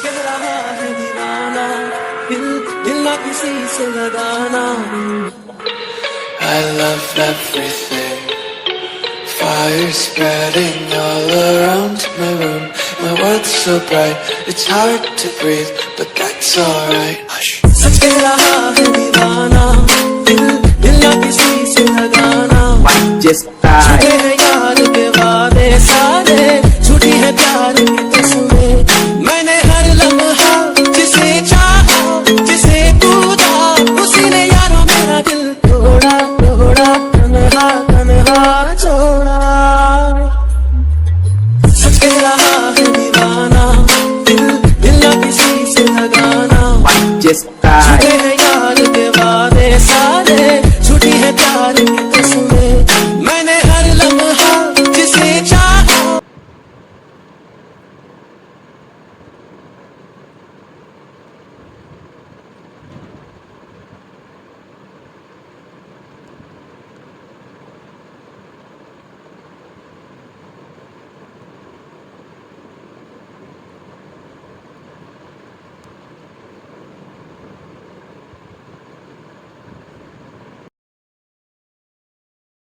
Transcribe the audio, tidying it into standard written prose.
कह रहा है दीवाना, दिल दिल ना किसी से लगाना. I love everything. Fire spreading all around my room. My world's so bright, it's hard to breathe, but that's alright. Hush. सच कह रहा है दीवाना, दिल दिल ना किसी से लगाना. Just